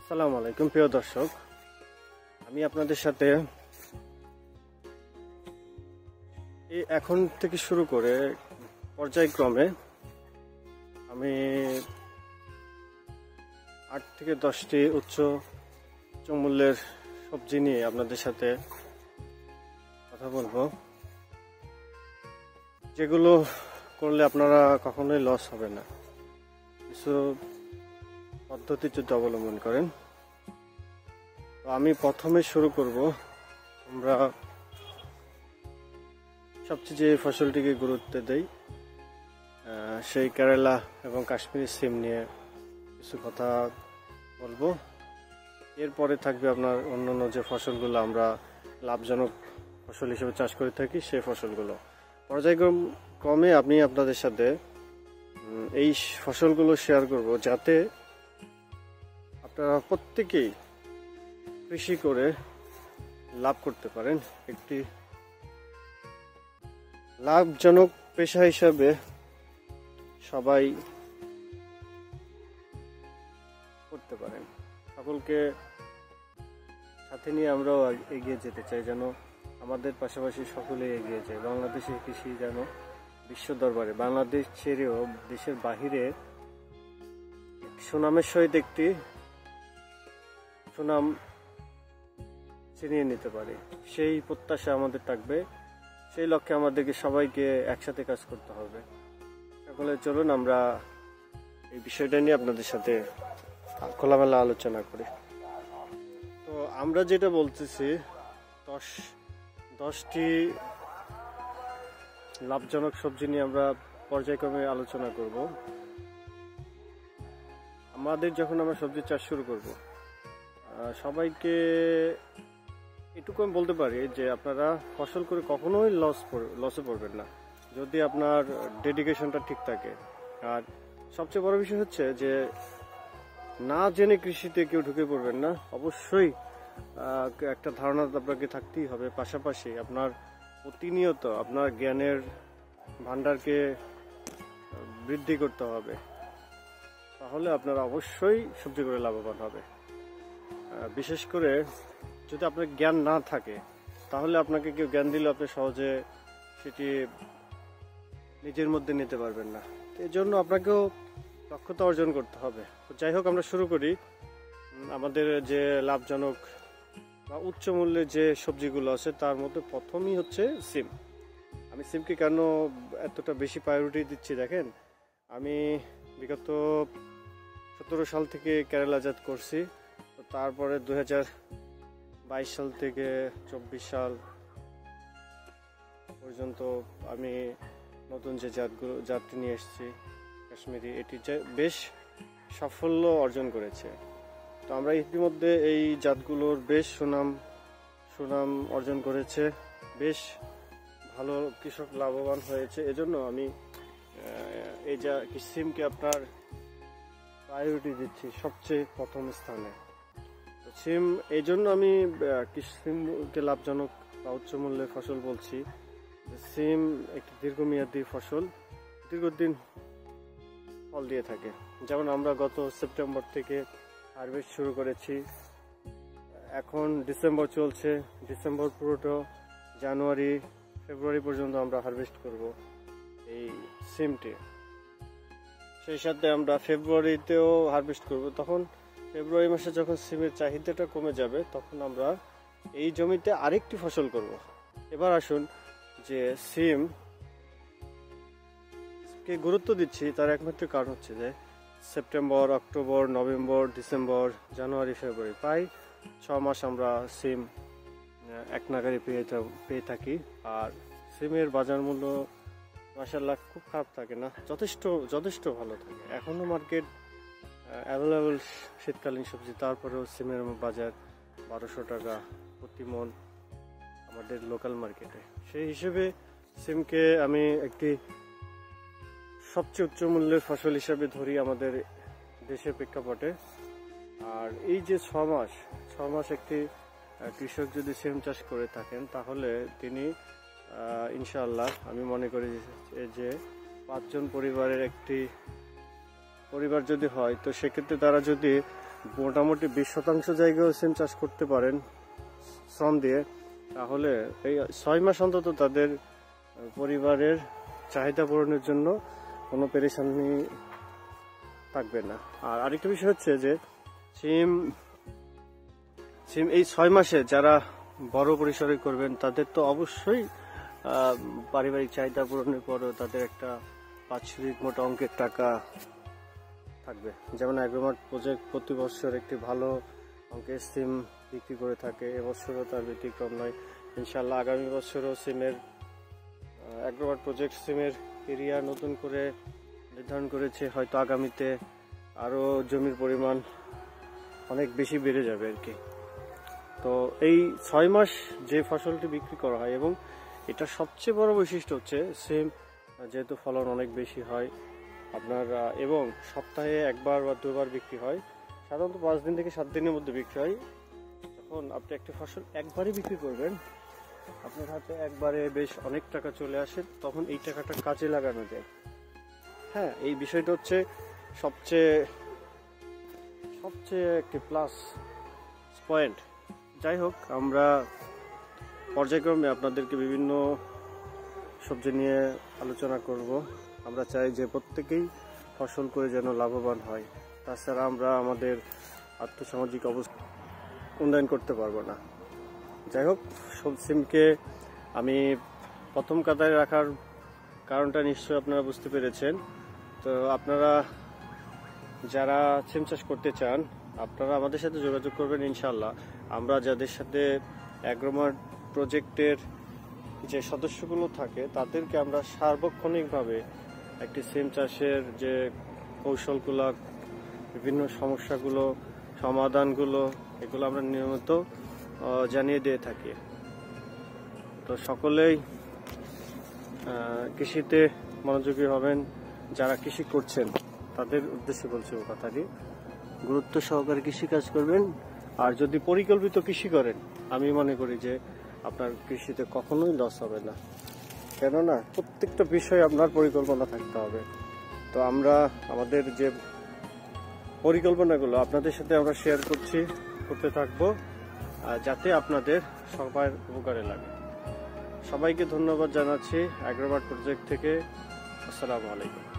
আসসালামু আলাইকুম প্রিয় দর্শক, আমি আপনাদের সাথে এখন থেকে শুরু করে পর্যায়ক্রমে আমি 8 থেকে 10টি উচ্চ মূল্যের সবজি নিয়ে আপনাদের সাথে কথা বলবো, যেগুলো করলে আপনারা কখনোই লস হবে না কিছু পদ্ধতি যদি অবলম্বন করেন। তো আমি প্রথমে শুরু করব, আমরা সবচেয়ে যে ফসলটিকে গুরুত্ব দেই সেই কেরালা এবং কাশ্মীরি সিম নিয়ে কিছু কথা বলবো। এরপরে থাকবে আপনার অন্যান্য যে ফসলগুলো আমরা লাভজনক ফসল হিসেবে চাষ করে থাকি সেই ফসলগুলো। পর্যায়ক্রমে আমি আপনাদের সাথে এই ফসলগুলো শেয়ার করব, যাতে আপনারা প্রত্যেকেই কৃষি করে লাভ করতে পারেন। একটি লাভজনক পেশা হিসাবে সবাই করতে পারেন। সকলকে সাথে নিয়ে আমরাও এগিয়ে যেতে চাই, যেন আমাদের পাশাপাশি সকলে এগিয়ে যায়। বাংলাদেশের কৃষি যেন বিশ্ব দরবারে, বাংলাদেশ ছেড়েও দেশের বাহিরে সুনামের সহিত একটি সুনাম ছিনিয়ে নিতে পারে, সেই প্রত্যাশা আমাদের থাকবে। সেই লক্ষ্যে আমাদেরকে সবাইকে একসাথে কাজ করতে হবে। সকলে চলুন আমরা এই বিষয়টা নিয়ে আপনাদের সাথে খোলামেলা আলোচনা করি। তো আমরা যেটা বলতেছি, 10টি লাভজনক সবজি নিয়ে আমরা পর্যায়ক্রমে আলোচনা করব। আমাদের যখন আমরা সবজি চাষ শুরু করব, সবাইকে এটুকু আমি বলতে পারি যে আপনারা ফসল করে কখনোই লসে পড়বেন না, যদি আপনার ডেডিকেশনটা ঠিক থাকে। আর সবচেয়ে বড় বিষয় হচ্ছে যে না জেনে কৃষিতে কেউ ঢুকে পড়বেন না। অবশ্যই একটা ধারণা আপনাকে থাকতেই হবে, পাশাপাশি আপনার প্রতিনিয়ত আপনার জ্ঞানের ভান্ডারকে বৃদ্ধি করতে হবে। তাহলে আপনারা অবশ্যই সবজি করে লাভবান হবে। বিশেষ করে যদি আপনার জ্ঞান না থাকে, তাহলে আপনাকে কেউ জ্ঞান দিলে আপনি সহজে সেটি নিজের মধ্যে নিতে পারবেন না। এই জন্য আপনাকেও দক্ষতা অর্জন করতে হবে। তো যাই হোক, আমরা শুরু করি। আমাদের যে লাভজনক বা উচ্চ মূল্যের যে সবজিগুলো আছে তার মধ্যে প্রথমই হচ্ছে সিম। আমি সিমকে কেন এতটা বেশি প্রায়োরিটি দিচ্ছি দেখেন, আমি বিগত 17 সাল থেকে কেরালাজাত করছি। তো তারপরে 2022 সাল থেকে 24 সাল পর্যন্ত আমি নতুন যে জাতটি নিয়ে এসেছি কাশ্মীরি, এটি বেশ সাফল্য অর্জন করেছে। তো আমরা ইতিমধ্যে এই জাতগুলোর বেশ সুনাম অর্জন করেছে, বেশ ভালো কৃষক লাভবান হয়েছে। এজন্য আমি এই সিমকে আপনার প্রায়োরিটি দিচ্ছি সবচেয়ে প্রথম স্থানে। তো সিম এই জন্য আমি সিমকে লাভজনক বা উচ্চ মূল্যের ফসল বলছি। সিম একটি দীর্ঘমেয়াদী ফসল, দীর্ঘদিন ফল দিয়ে থাকে। যেমন আমরা গত সেপ্টেম্বর থেকে হারভেস্ট শুরু করেছি, এখন ডিসেম্বর চলছে। ডিসেম্বর পুরোটা জানুয়ারি ফেব্রুয়ারি পর্যন্ত আমরা হারভেস্ট করব এই সিমটি। সেই সাথে আমরা ফেব্রুয়ারিতেও হারভেস্ট করব। তখন ফেব্রুয়ারি মাসে যখন সিমের চাহিদাটা কমে যাবে, তখন আমরা এই জমিতে আরেকটি ফসল করব। এবার আসুন, যে সিমকে গুরুত্ব দিচ্ছি তার একমাত্র কারণ হচ্ছে যে সেপ্টেম্বর, অক্টোবর, নভেম্বর, ডিসেম্বর, জানুয়ারি, ফেব্রুয়ারি প্রায় 6 মাস আমরা সিম এক নাগারে পেয়ে থাকি। আর সিমের বাজার মূল্য মাশাআল্লাহ খুব খারাপ থাকে না, যথেষ্ট ভালো থাকে। এখনও মার্কেট অ্যাভেলেবল শীতকালীন সবজি, তারপরেও সিমের বাজার 1200 টাকা প্রতি মন আমাদের লোকাল মার্কেটে। সেই হিসেবে সিমকে আমি একটি সবচেয়ে উচ্চ মূল্যের ফসল হিসাবে ধরি আমাদের দেশের প্রেক্ষাপটে। আর এই যে 6 মাস একটি কৃষক যদি সিম চাষ করে থাকেন, তাহলে তিনি ইনশাআল্লাহ আমি মনে করি যে 5 জন পরিবারের একটি পরিবার যদি হয়, তো সেক্ষেত্রে তারা যদি মোটামুটি 20% জায়গায় সিম চাষ করতে পারেন শ্রম দিয়ে, তাহলে এই 6 মাস অন্তত তাদের পরিবারের চাহিদা পূরণের জন্য কোনো পেরেশানি থাকবে না। আর আরেকটা বিষয় হচ্ছে যে সিম এই 6 মাসে যারা বড় পরিসরে করবেন তাদের তো অবশ্যই পারিবারিক চাহিদা পূরণের পরেও তাদের একটা বাৎসরিক মোটা অঙ্কের টাকা থাকবে। যেমন অ্যাগ্রোমার্ট প্রজেক্ট প্রতি বছর একটি ভালো অঙ্কের সিম বিক্রি করে থাকে, এবছরও তার ব্যতিক্রম নয়। ইনশাল্লাহ আগামী বছরও অ্যাগ্রোমার্ট প্রজেক্ট সিমের এরিয়া নতুন করে নির্ধারণ করেছে, হয়তো আগামীতে আরও জমির পরিমাণ অনেক বেশি বেড়ে যাবে আর কি। তো এই 6 মাস যে ফসলটি বিক্রি করা হয়, এবং এটা সবচেয়ে বড় বৈশিষ্ট্য হচ্ছে সিম যেহেতু ফলন অনেক বেশি হয় আপনার, এবং সপ্তাহে 1 বার বা 2 বার বিক্রি হয়, সাধারণত 5 দিন থেকে 7 দিনের মধ্যে বিক্রি হয়। যখন আপনি একটি ফসল একবারই বিক্রি করবেন, আপনার হাতে একবারে বেশ অনেক টাকা চলে আসে, তখন এই টাকাটা কাজে লাগানো যায়। হ্যাঁ, এই বিষয়টা হচ্ছে সবচেয়ে একটি প্লাস পয়েন্ট। যাই হোক, আমরা পর্যায়ক্রমে আপনাদেরকে বিভিন্ন সবজি নিয়ে আলোচনা করব। আমরা চাই যে প্রত্যেকেই ফসল করে যেন লাভবান হয়, তাছাড়া আমরা আমাদের আর্থসামাজিক অবস্থা উন্নয়ন করতে পারবো না। যাই হোক, সিমকে আমি প্রথম কাতারে রাখার কারণটা নিশ্চয়ই আপনারা বুঝতে পেরেছেন। তো আপনারা যারা সিম চাষ করতে চান, আপনারা আমাদের সাথে যোগাযোগ করবেন। ইনশাল্লাহ আমরা যাদের সাথে অ্যাগ্রোমার্ট প্রজেক্টের যে সদস্যগুলো থাকে তাদেরকে আমরা সার্বক্ষণিকভাবে একটি সিম চাষের যে কৌশলগুলো, বিভিন্ন সমস্যাগুলো, সমাধানগুলো, এগুলো আমরা নিয়মিত জানিয়ে দিয়ে থাকি। তো সকলেই কৃষিতে মনোযোগী হবেন। যারা কৃষি করছেন তাদের উদ্দেশ্যে বলছি কথাটি, গুরুত্ব সহকারে কৃষিকাজ করবেন। আর যদি পরিকল্পিত কৃষি করেন, আমি মনে করি যে আপনার কৃষিতে কখনোই লস হবে না, কেননা প্রত্যেকটা বিষয়ে আপনার পরিকল্পনা থাকতে হবে। তো আমরা আমাদের যে পরিকল্পনাগুলো আপনাদের সাথে আমরা শেয়ার করতে থাকবো, যাতে আপনাদের সবার উপকারে লাগে। সবাইকে ধন্যবাদ জানাচ্ছি অ্যাগ্রোমার্ট প্রজেক্ট থেকে। আসসালামু আলাইকুম।